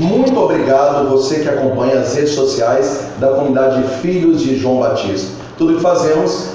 Muito obrigado você que acompanha as redes sociais da comunidade Filhos de João Batista. Tudo que fazemos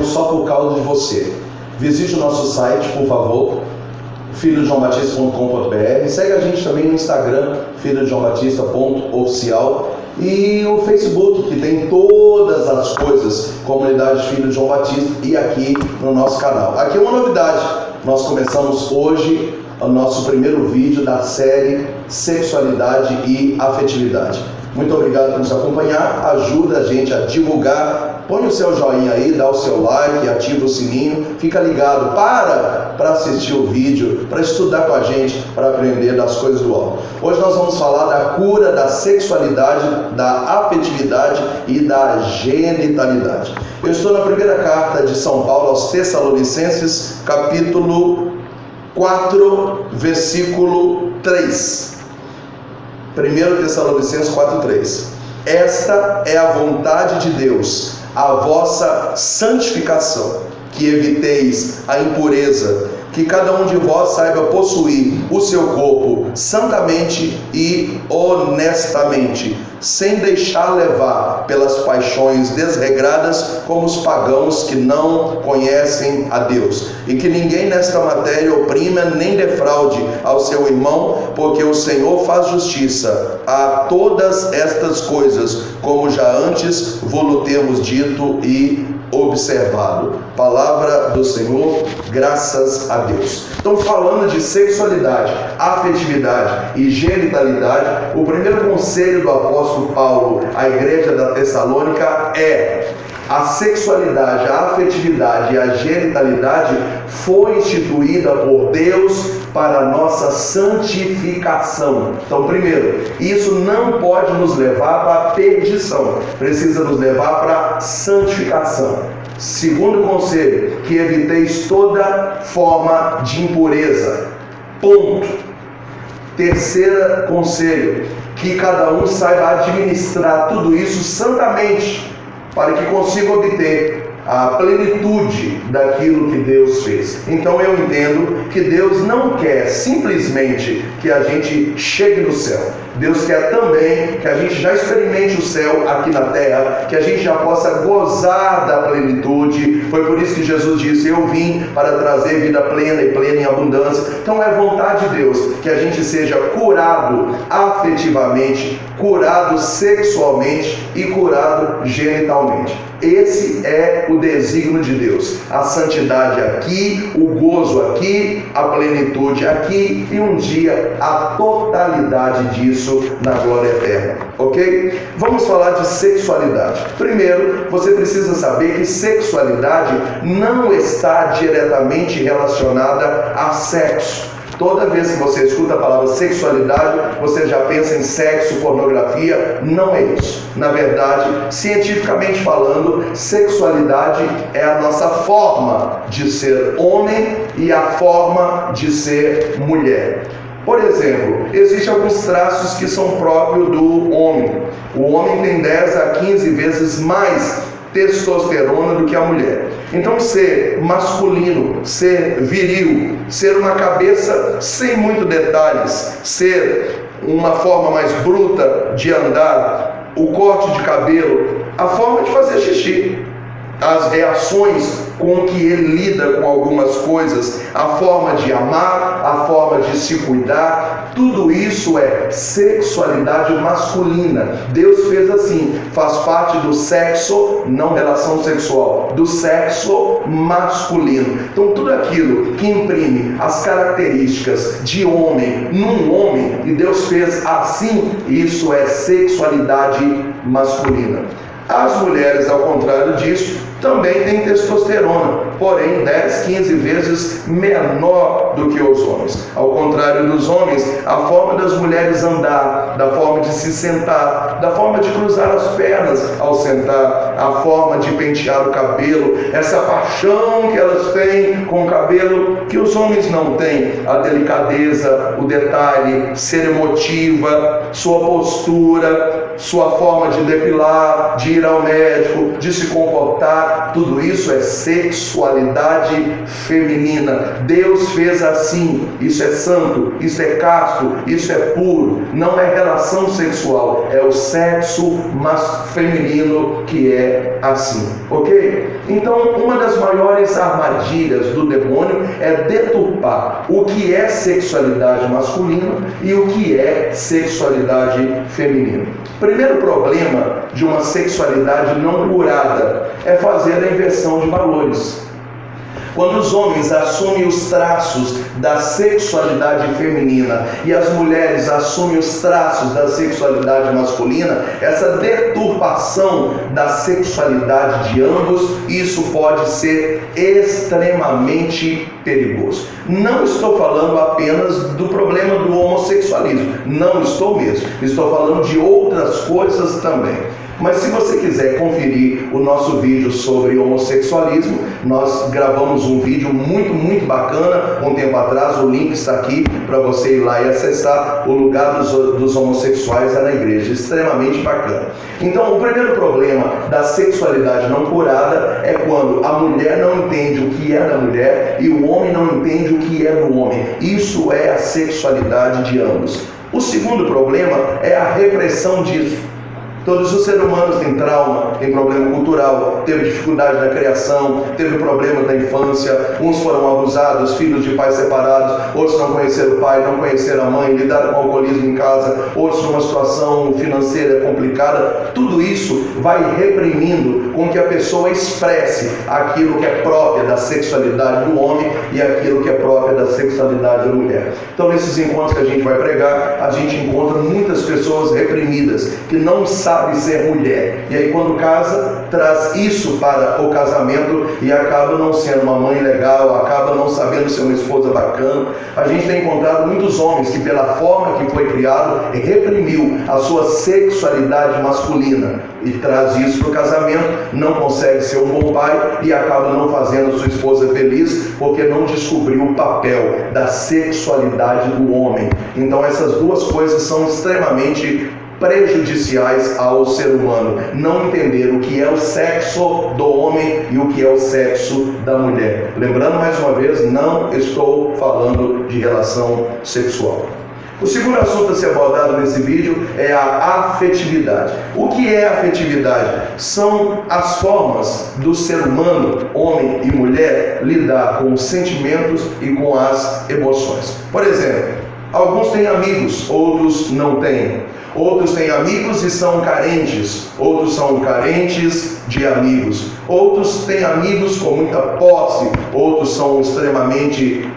só por causa de você. Visite o nosso site, por favor, filhosjoãobatista.com.br. Segue a gente também no Instagram, filhosjoãobatista.oficial, e o Facebook, que tem todas as coisas, Comunidade Filhos de João Batista, e aqui no nosso canal. Aqui é uma novidade, nós começamos hoje o nosso primeiro vídeo da série Sexualidade e Afetividade. Muito obrigado por nos acompanhar, ajuda a gente a divulgar, põe o seu joinha aí, dá o seu like, ativa o sininho, fica ligado para assistir o vídeo, para estudar com a gente, para aprender das coisas do alto. Hoje nós vamos falar da cura da sexualidade, da afetividade e da genitalidade. Eu estou na primeira carta de São Paulo aos Tessalonicenses, capítulo 4, versículo 3. 1 Tessalonicenses 4:3. Esta é a vontade de Deus, a vossa santificação, que eviteis a impureza, que cada um de vós saiba possuir o seu corpo santamente e honestamente, sem deixar levar pelas paixões desregradas como os pagãos que não conhecem a Deus. E que ninguém nesta matéria oprima nem defraude ao seu irmão, porque o Senhor faz justiça a todas estas coisas, como já antes vos temos dito e observado. Palavra do Senhor, graças a Deus. Então, falando de sexualidade, afetividade e genitalidade, o primeiro conselho do apóstolo Paulo à igreja da Tessalônica é: a sexualidade, a afetividade e a genitalidade foi instituída por Deus para a nossa santificação. Então, primeiro, isso não pode nos levar para a perdição, precisa nos levar para a santificação. Segundo conselho, que eviteis toda forma de impureza. Ponto. Terceiro conselho, que cada um saiba administrar tudo isso santamente, para que consiga obter a plenitude daquilo que Deus fez. Então eu entendo que Deus não quer simplesmente que a gente chegue no céu. Deus quer também que a gente já experimente o céu aqui na terra, que a gente já possa gozar da plenitude. Foi por isso que Jesus disse: eu vim para trazer vida plena e plena em abundância. Então é vontade de Deus que a gente seja curado afetivamente, curado sexualmente e curado genitalmente. Esse é o desígnio de Deus. A santidade aqui, o gozo aqui, a plenitude aqui e um dia a totalidade disso na glória eterna. Ok? Vamos falar de sexualidade. Primeiro, você precisa saber que sexualidade não está diretamente relacionada a sexo. Toda vez que você escuta a palavra sexualidade, você já pensa em sexo, pornografia. Não é isso. Na verdade, cientificamente falando, sexualidade é a nossa forma de ser homem e a forma de ser mulher. Por exemplo, existem alguns traços que são próprios do homem. O homem tem 10 a 15 vezes mais testosterona do que a mulher. Então, ser masculino, ser viril, ser uma cabeça sem muitos detalhes, ser uma forma mais bruta de andar, o corte de cabelo, a forma de fazer xixi, as reações com que ele lida com algumas coisas, a forma de amar, a forma de se cuidar, tudo isso é sexualidade masculina. Deus fez assim, faz parte do sexo, não relação sexual, do sexo masculino. Então tudo aquilo que imprime as características de homem num homem, e Deus fez assim, isso é sexualidade masculina. As mulheres, ao contrário disso, também têm testosterona, porém 10, 15 vezes menor do que os homens. Ao contrário dos homens, a forma das mulheres andar, da forma de se sentar, da forma de cruzar as pernas ao sentar, a forma de pentear o cabelo, essa paixão que elas têm com o cabelo que os homens não têm, a delicadeza, o detalhe, ser emotiva, sua postura, sua forma de depilar, de ir ao médico, de se comportar, tudo isso é sexualidade feminina. Deus fez assim, isso é santo, isso é casto, isso é puro, não é relação sexual, é o sexo feminino que é assim, ok? Então, uma das maiores armadilhas do demônio é deturpar o que é sexualidade masculina e o que é sexualidade feminina. Primeiro problema de uma sexualidade não curada é fazer a inversão de valores. Quando os homens assumem os traços da sexualidade feminina e as mulheres assumem os traços da sexualidade masculina, essa deturpação da sexualidade de ambos, isso pode ser extremamente perigoso. Não estou falando apenas do problema do homossexualismo, não estou mesmo. Estou falando de outras coisas também. Mas se você quiser conferir o nosso vídeo sobre homossexualismo, nós gravamos um vídeo muito bacana um tempo atrás, o link está aqui para você ir lá e acessar. O lugar dos homossexuais é na igreja, extremamente bacana. Então, o primeiro problema da sexualidade não curada é quando a mulher não entende o que é da mulher e o homem não entende o que é do homem. Isso é a sexualidade de ambos. O segundo problema é a repressão disso. Todos os seres humanos têm trauma, têm problema cultural, teve dificuldade na criação, teve problema na infância, uns foram abusados, filhos de pais separados, outros não conheceram o pai, não conheceram a mãe, lidaram com alcoolismo em casa, outros numa situação financeira complicada. Tudo isso vai reprimindo com que a pessoa expresse aquilo que é própria da sexualidade do homem e aquilo que é própria da sexualidade da mulher. Então, nesses encontros que a gente vai pregar, a gente encontra muitas pessoas reprimidas, que não sabem ser mulher, e aí quando casa, traz isso para o casamento e acaba não sendo uma mãe legal, acaba não sabendo ser uma esposa bacana. A gente tem encontrado muitos homens que, pela forma que foi criado, reprimiu a sua sexualidade masculina e traz isso para o casamento, não consegue ser um bom pai e acaba não fazendo a sua esposa feliz porque não descobriu o papel da sexualidade do homem. Então essas duas coisas são extremamente prejudiciais ao ser humano. Não entender o que é o sexo do homem e o que é o sexo da mulher. Lembrando mais uma vez, não estou falando de relação sexual. O segundo assunto a ser abordado nesse vídeo é a afetividade. O que é afetividade? São as formas do ser humano, homem e mulher, lidar com os sentimentos e com as emoções. Por exemplo, alguns têm amigos, outros não têm. Outros têm amigos e são carentes, outros são carentes de amigos. Outros têm amigos com muita posse, outros são extremamente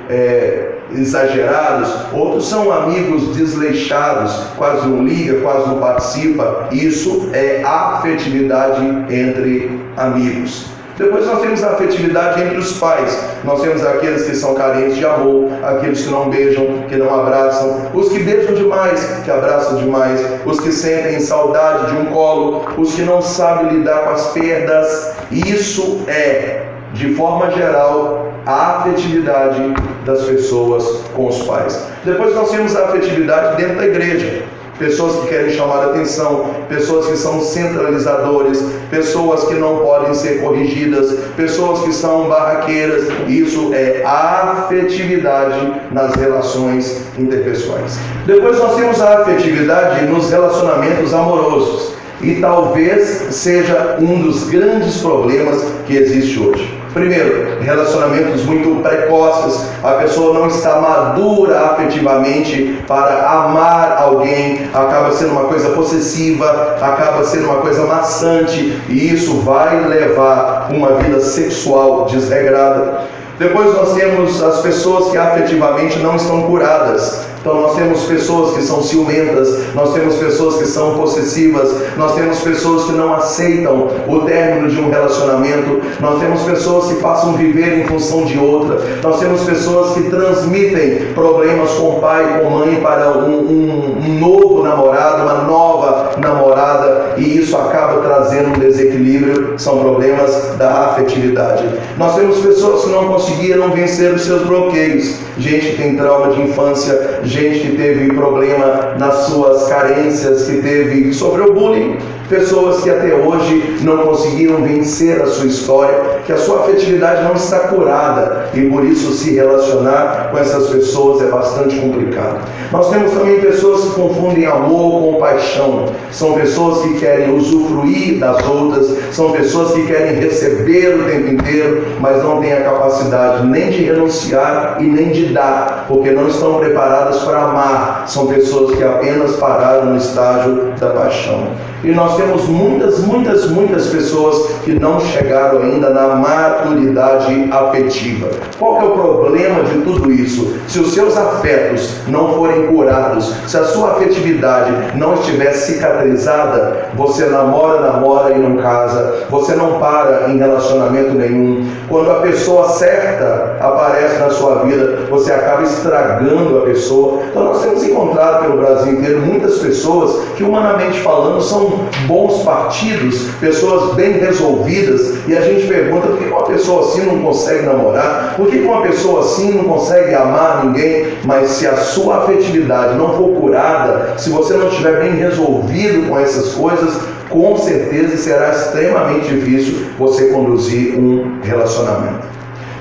exagerados, outros são amigos desleixados, quase não liga, quase não participa. Isso é afetividade entre amigos. Depois nós temos a afetividade entre os pais. Nós temos aqueles que são carentes de amor, aqueles que não beijam, que não abraçam, os que beijam demais, que abraçam demais, os que sentem saudade de um colo, os que não sabem lidar com as perdas. Isso é, de forma geral, a afetividade das pessoas com os pais. Depois nós temos a afetividade dentro da igreja. Pessoas que querem chamar a atenção, pessoas que são centralizadores, pessoas que não podem ser corrigidas, pessoas que são barraqueiras. Isso é afetividade nas relações interpessoais. Depois nós temos a afetividade nos relacionamentos amorosos. E talvez seja um dos grandes problemas que existe hoje. Primeiro, relacionamentos muito precoces, a pessoa não está madura afetivamente para amar alguém, acaba sendo uma coisa possessiva, acaba sendo uma coisa maçante, e isso vai levar uma vida sexual desregrada. Depois nós temos as pessoas que afetivamente não estão curadas. Então nós temos pessoas que são ciumentas, nós temos pessoas que são possessivas, nós temos pessoas que não aceitam o término de um relacionamento, nós temos pessoas que passam a viver em função de outra, nós temos pessoas que transmitem problemas com o pai, com a mãe para um novo namorado, uma nova namorada, e isso acaba trazendo um desequilíbrio. São problemas da afetividade. Nós temos pessoas que não conseguiram vencer os seus bloqueios, gente que tem trauma de infância, gente que teve problema nas suas carências, que sofreu bullying, pessoas que até hoje não conseguiram vencer a sua história, que a sua afetividade não está curada e por isso se relacionar com essas pessoas é bastante complicado. Nós temos também pessoas que confundem amor com paixão, são pessoas que querem usufruir das outras, são pessoas que querem receber o tempo inteiro, mas não têm a capacidade nem de renunciar e nem de dar, porque não estão preparadas para amar, são pessoas que apenas pararam no estágio da paixão. E nós temos muitas pessoas que não chegaram ainda na maturidade afetiva. Qual que é o problema de tudo isso? Se os seus afetos não forem curados, se a sua afetividade não estiver cicatrizada, você namora e não casa, você não para em relacionamento nenhum. Quando a pessoa certa aparece na sua vida, você acaba estragando a pessoa. Então nós temos encontrado pelo Brasil inteiro muitas pessoas que, humanamente falando, são bons partidos, pessoas bem resolvidas, e a gente pergunta por que uma pessoa assim não consegue namorar, por que uma pessoa assim não consegue amar ninguém. Mas se a sua afetividade não for curada, se você não estiver bem resolvido com essas coisas, com certeza será extremamente difícil você conduzir um relacionamento.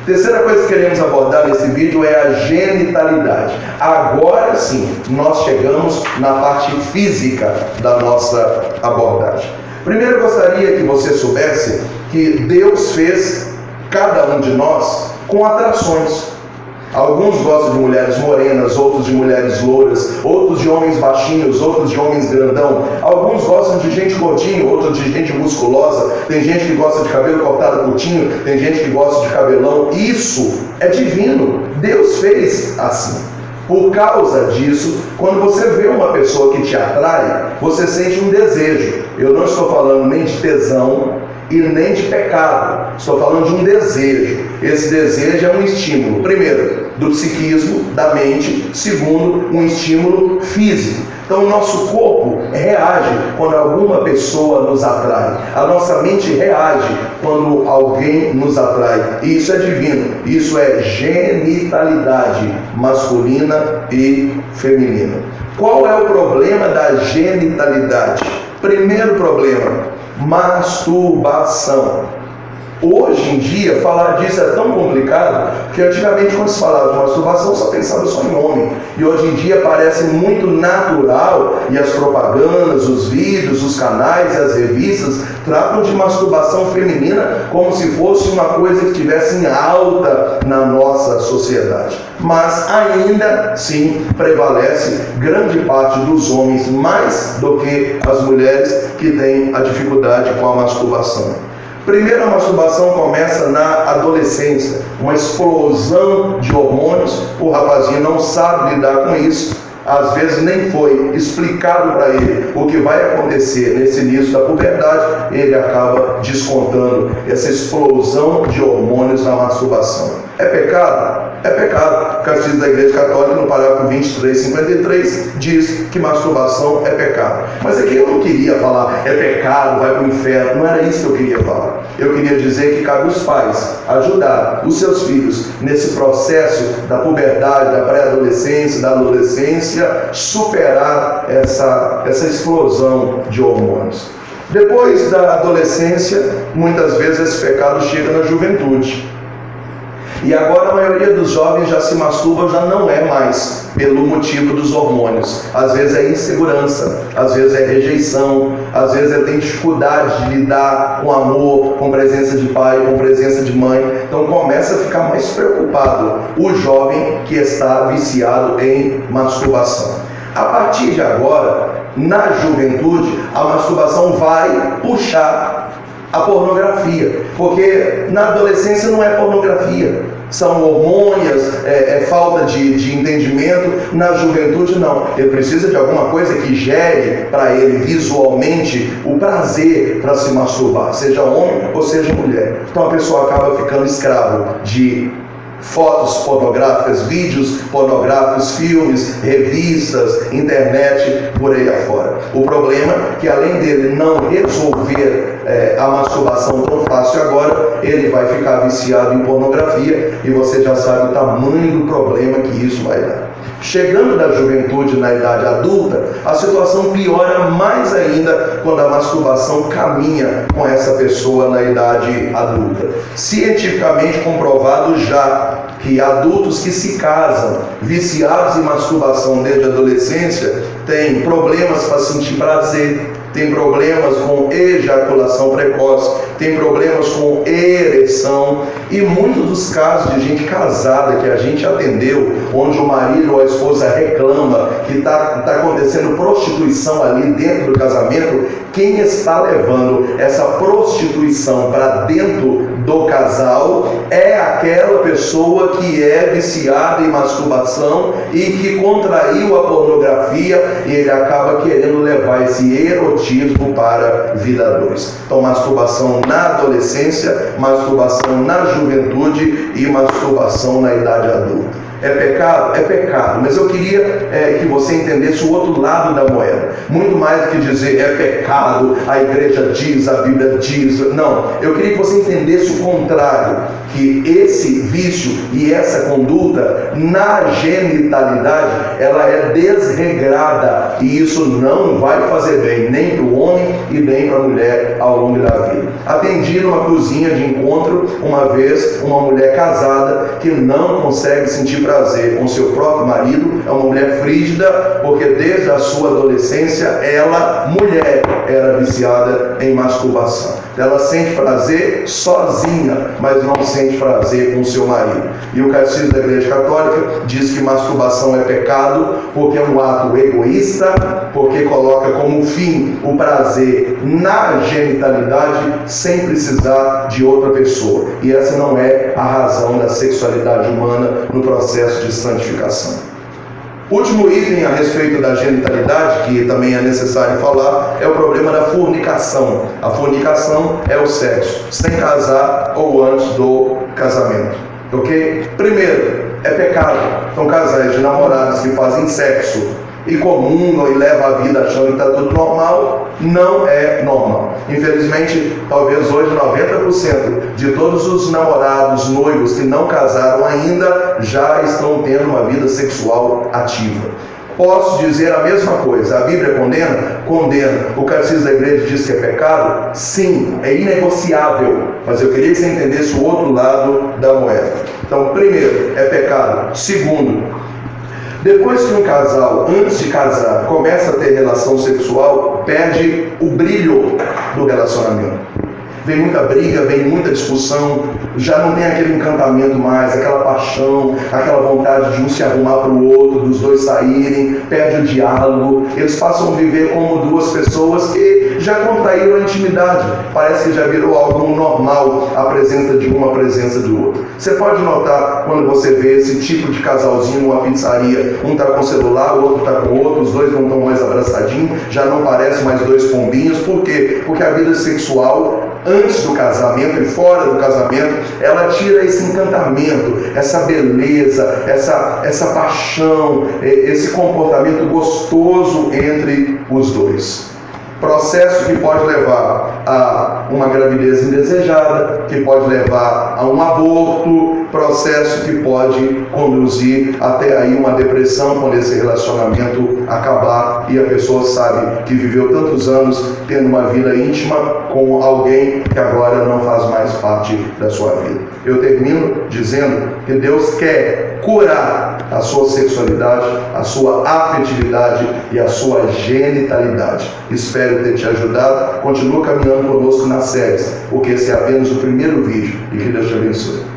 Terceira coisa que queremos abordar nesse vídeo é a genitalidade. Agora sim, nós chegamos na parte física da nossa abordagem. Primeiro eu gostaria que você soubesse que Deus fez cada um de nós com atrações. Alguns gostam de mulheres morenas, outros de mulheres louras, outros de homens baixinhos, outros de homens grandão. Alguns gostam de gente gordinha, outros de gente musculosa. Tem gente que gosta de cabelo cortado curtinho, tem gente que gosta de cabelão. Isso é divino. Deus fez assim. Por causa disso, quando você vê uma pessoa que te atrai, você sente um desejo. Eu não estou falando nem de tesão e nem de pecado. Estou falando de um desejo. Esse desejo é um estímulo, primeiro, do psiquismo, da mente. Segundo, um estímulo físico. Então o nosso corpo reage quando alguma pessoa nos atrai. A nossa mente reage quando alguém nos atrai. E isso é divino. Isso é genitalidade masculina e feminina. Qual é o problema da genitalidade? Primeiro problema: masturbação. Hoje em dia, falar disso é tão complicado, porque antigamente, quando se falava de masturbação, só pensava só em homem. E hoje em dia parece muito natural, e as propagandas, os vídeos, os canais, as revistas tratam de masturbação feminina como se fosse uma coisa que estivesse em alta na nossa sociedade. Mas ainda assim prevalece grande parte dos homens, mais do que as mulheres, que têm a dificuldade com a masturbação. Primeiro, a masturbação começa na adolescência, uma explosão de hormônios. O rapazinho não sabe lidar com isso, às vezes nem foi explicado para ele o que vai acontecer nesse início da puberdade, ele acaba descontando essa explosão de hormônios na masturbação. É pecado? É pecado. O Catecismo da Igreja Católica, no parágrafo 2353, diz que masturbação é pecado. Mas aqui eu não queria falar, é pecado, vai para o inferno. Não era isso que eu queria falar. Eu queria dizer que cabe aos pais ajudar os seus filhos nesse processo da puberdade, da pré-adolescência, da adolescência, superar essa explosão de hormônios. Depois da adolescência, muitas vezes esse pecado chega na juventude. E agora a maioria dos jovens já se masturba, já não é mais pelo motivo dos hormônios. Às vezes é insegurança, às vezes é rejeição, às vezes ele tem dificuldade de lidar com amor, com presença de pai, com presença de mãe. Então começa a ficar mais preocupado o jovem que está viciado em masturbação. A partir de agora, na juventude, a masturbação vai puxar a pornografia, porque na adolescência não é pornografia, são hormônios, falta de entendimento. Na juventude não, ele precisa de alguma coisa que gere para ele visualmente o prazer para se masturbar, seja homem ou seja mulher. Então a pessoa acaba ficando escravo de fotos pornográficas, vídeos pornográficos, filmes, revistas, internet, por aí afora. O problema é que, além dele não resolver a masturbação tão fácil agora, ele vai ficar viciado em pornografia e você já sabe o tamanho do problema que isso vai dar. Chegando da juventude na idade adulta, a situação piora mais ainda quando a masturbação caminha com essa pessoa na idade adulta. Cientificamente comprovado já que adultos que se casam viciados em masturbação desde a adolescência têm problemas para sentir prazer, tem problemas com ejaculação precoce, tem problemas com ereção, e muitos dos casos de gente casada que a gente atendeu, onde o marido ou a esposa reclama que está acontecendo prostituição ali dentro do casamento, quem está levando essa prostituição para dentro do casal é aquela pessoa que é viciada em masturbação e que contraiu a pornografia, e ele acaba querendo levar esse erotismo para a vida 2. Então, masturbação na adolescência, masturbação na juventude e masturbação na idade adulta. É pecado? É pecado, mas eu queria que você entendesse o outro lado da moeda. Muito mais do que dizer é pecado, a igreja diz, a Bíblia diz. Não, eu queria que você entendesse o contrário, que esse vício e essa conduta na genitalidade, ela é desregrada, e isso não vai fazer bem nem para o homem e nem para a mulher ao longo da vida. Atendi numa cozinha de encontro uma vez uma mulher casada que não consegue sentir prazer com seu próprio marido. É uma mulher frígida, porque desde a sua adolescência ela, mulher, era viciada em masturbação. Ela sente prazer sozinha, mas não sente prazer com seu marido. E o Catecismo da Igreja Católica diz que masturbação é pecado porque é um ato egoísta, porque coloca como fim o prazer na genitalidade sem precisar de outra pessoa. E essa não é a razão da sexualidade humana no processo de santificação. Último item a respeito da genitalidade, que também é necessário falar, é o problema da fornicação. A fornicação é o sexo sem casar ou antes do casamento, ok? Primeiro, é pecado. São casais de namorados que fazem sexo e comungam e levam a vida achando que está tudo normal. Não é normal. Infelizmente, talvez hoje 90% de todos os namorados, noivos que não casaram ainda já estão tendo uma vida sexual ativa. Posso dizer a mesma coisa. A Bíblia condena? Condena. O Catecismo da Igreja diz que é pecado? Sim, é inegociável. Mas eu queria que você entendesse o outro lado da moeda. Então, primeiro, é pecado. Segundo, depois que um casal, antes de casar, começa a ter relação sexual, perde o brilho do relacionamento. Vem muita briga, vem muita discussão, já não tem aquele encantamento mais, aquela paixão, aquela vontade de um se arrumar para o outro, dos dois saírem, perde o diálogo. Eles passam a viver como duas pessoas que já contraíram a intimidade. Parece que já virou algo normal a presença de uma, a presença do outro. Você pode notar quando você vê esse tipo de casalzinho numa pizzaria, um está com o celular, o outro está com o outro, os dois não estão mais abraçadinhos, já não parecem mais dois pombinhos. Por quê? Porque a vida sexual, antes do casamento e fora do casamento, ela tira esse encantamento, essa beleza, essa paixão, esse comportamento gostoso entre os dois. Processo que pode levar a uma gravidez indesejada, que pode levar a um aborto, processo que pode conduzir até aí uma depressão quando esse relacionamento acabar e a pessoa sabe que viveu tantos anos tendo uma vida íntima com alguém que agora não faz mais parte da sua vida. Eu termino dizendo que Deus quer curar a sua sexualidade, a sua afetividade e a sua genitalidade. Espero ter te ajudado. Continua caminhando conosco nas séries, porque esse é apenas o primeiro vídeo, e que Deus te abençoe.